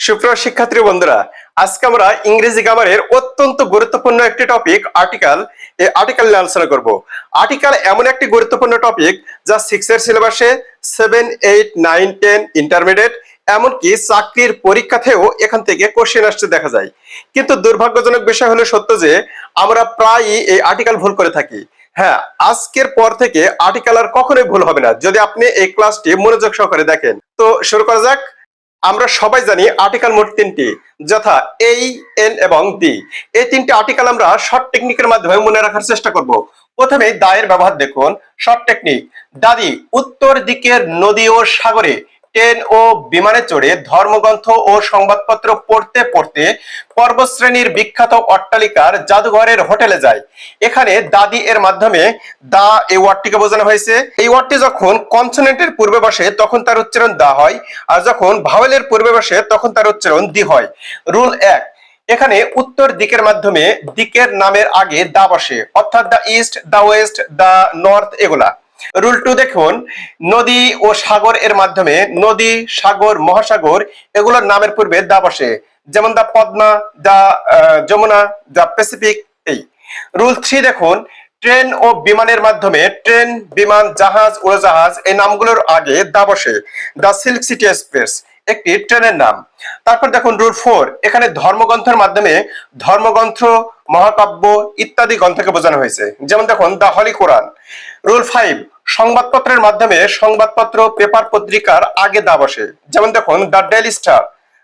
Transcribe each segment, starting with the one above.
সুপ্রিয় শিক্ষার্থী বন্ধুরা, আজকে আমরা ইংরেজি গ্রামারের অত্যন্ত গুরুত্বপূর্ণ একটি টপিক আর্টিকেল নিয়ে আলোচনা করব। আর্টিকেল এমন একটি গুরুত্বপূর্ণ টপিক যা 6 এর সিলেবাসে 7, 8, 9, 10 ইন্টারমিডিয়েট এমনকি চাকরির পরীক্ষাতেও এখান থেকে কোশ্চেন আসতে দেখা যায়। কিন্তু দুর্ভাগ্যজনক বিষয় হলো সত্য যে আমরা প্রায়ই এই আর্টিকেল ভুল করে থাকি। হ্যাঁ, আজকের পর থেকে আর্টিকেল আর কখনোই ভুল হবে না যদি আপনি এই ক্লাসটি মনোযোগ সহকারে দেখেন। তো শুরু করা যাক। আমরা সবাই জানি আর্টিকেল মোট তিনটি, যথা এই, এন এবং দি। এই তিনটি আর্টিকেল আমরা শর্ট টেকনিকের মাধ্যমে মনে রাখার চেষ্টা করব। প্রথমে দায়ের ব্যবহার দেখুন। শর্ট টেকনিক: দাদি উত্তর দিকের নদী ও সাগরে ট্রেন ও বিমানে চড়ে ধর্মগ্রন্থ ও সংবাদপত্র পড়তে পড়তে পর্বতশ্রেণীর বিখ্যাত অট্টালিকার জাদুঘরের হোটেলে যায়। এখানে দাদি এর মাধ্যমে দা এই ওয়ার্ডটিকে বোঝানো হয়েছে। এই ওয়ার্ডটি যখন কনসোনেন্টের পূর্বে বসে তখন তার উচ্চারণ দা হয়, আর যখন ভাওয়েলের পূর্বে বসে তখন তার উচ্চারণ দি হয়। রুল 1: এখানে উত্তর দিকের মাধ্যমে দিকের নামের আগে দা বসে, অর্থাৎ দা ইস্ট, দা ওয়েস্ট, দা নর্থ এগুলা। রুল 2 দেখুন, নদী ও সাগর এর মাধ্যমে নদী, সাগর, মহাসাগর এগুলোর নামের পূর্বে দা বসে, যেমন দা পদ্মা, দা যমুনা, দা প্যাসিফিক। এই রুল 3 দেখুন, ট্রেন ও বিমানের মাধ্যমে ট্রেন, বিমান, জাহাজ, উড়োজাহাজ এই নামগুলোর আগে দা বসে, দা সিল্ক সিটি এক্সপ্রেস একটি ট্রেনের নাম। তারপর দেখুন রুল 4, এখানে ধর্মগ্রন্থের মাধ্যমে ধর্মগ্রন্থ, মহাকাব্য ইত্যাদি গ্রন্থকে বোঝানো হয়েছে, যেমন দেখুন দা হলি কোরআন। রুল 5, সংবাদপত্রের মাধ্যমে সংবাদপত্র, পেপার, পত্রিকার আগে দা বসে, যেমন দেখুন দা ডেইলি স্টার।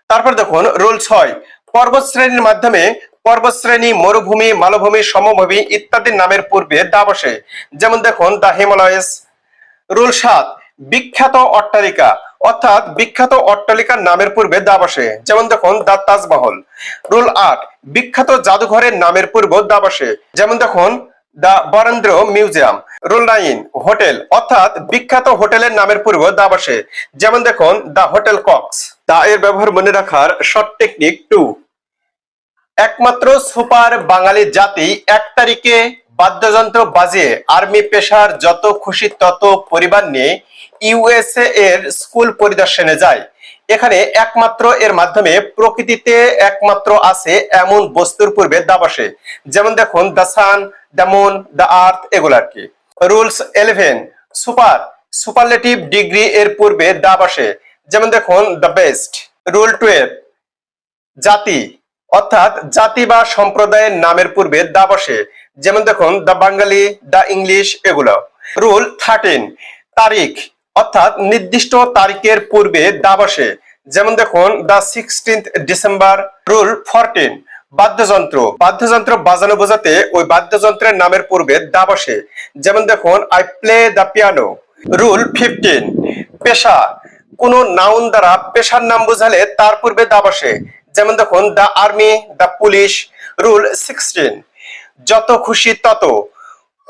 তারপর দেখুন রুল 6, পর্বত শ্রেণীর মাধ্যমে পর্বতশ্রেণী, মরুভূমি, মালভূমি, সমভূমি ইত্যাদির নামের পূর্বে দা বসে, যেমন দেখুন দা হিমালয়স। রুল 7, বিখ্যাত অট্টালিকা, অর্থাৎ বিখ্যাত অট্টালিকার নামের পূর্বে দা বসে, যেমন দেখুন দা তাজমহল। রুল 8, বিখ্যাত জাদুঘরের নামের পূর্বে দা বসে, যেমন দেখুন দা বরেন্দ্র মিউজিয়াম। রুল 9, হোটেল, অর্থাৎ বিখ্যাত হোটেলের নামের পূর্বে দা বসে, যেমন দেখুন দা হোটেল কক্স। দা এর ব্যবহার মনে রাখার শর্ট টেকনিক 2: একমাত্র সুপার বাঙালি জাতি 1 তারিখে বাদ্যযন্ত্র বাজিয়ে আর্মি পেশার যত খুশি তত পরিবার নিয়ে ইউএসএ এর স্কুল পরিদর্শনে যায়। এখানে একমাত্র এর মাধ্যমে প্রকৃতিতে একমাত্র আছে এমন বস্তুর পূর্বে দা বসে, যেমন দেখুন দা সান, দা মুন, দা আর্থ এগুলো আর কি। রুলস 11, সুপারলেটিভ ডিগ্রি এর পূর্বে দা বসে, যেমন দেখুন দা বেস্ট। রুল 12, জাতি, অর্থাৎ জাতি বা সম্প্রদায়ের নামের পূর্বে দা বসে, যেমন দেখুন দা বাঙালি, দা ইংলিশ এগুলো। রুল 13, তারিখ, অর্থাৎ নির্দিষ্ট তারিখের পূর্বে দা বসে, যেমন দেখুন দা 16th ডিসেম্বর। রুল 14, বাদ্যযন্ত্র বাজানো বোঝাতে ওই বাদ্যযন্ত্রের নামের পূর্বে দা বসে, যেমন দেখুন I play the piano. Rule 15, পেশা, কোন নাউন দ্বারা পেশার নাম বোঝালে তার পূর্বে দা বসে, যেমন দেখুন দা আর্মি, দা পুলিশ। রুল 16, যত খুশি তত,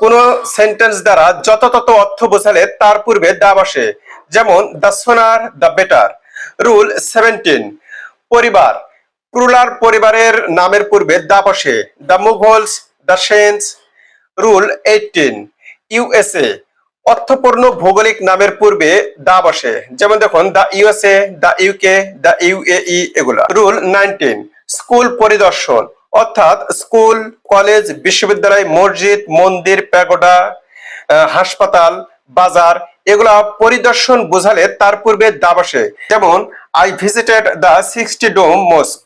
কোন সেন্টেন্স দ্বারা যত তত অর্থ বোঝালে তার পূর্বে দা বসে, যেমন দা সোনার, দা বেটার। রুল 17, পরিবার, প্লুরাল পরিবারের নামের পূর্বে দা বসে, the Mughals, the Sens. Rule 18, USA, অর্থপূর্ণ ভৌগোলিক নামের পূর্বে দা বসে, যেমন দেখুন the USA, the UK, the UAE এগুলা। রুল 19, স্কুল পরিদর্শন, অর্থাৎ স্কুল, কলেজ, বিশ্ববিদ্যালয়, মসজিদ, মন্দির, প্যাগোডা, হাসপাতাল, বাজার এগুলা পরিদর্শন বোঝালে তার পূর্বে দা বসে, যেমন আই ভিজিটেড দা 60 ডোম মস্ক।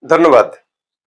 ধন্যবাদ।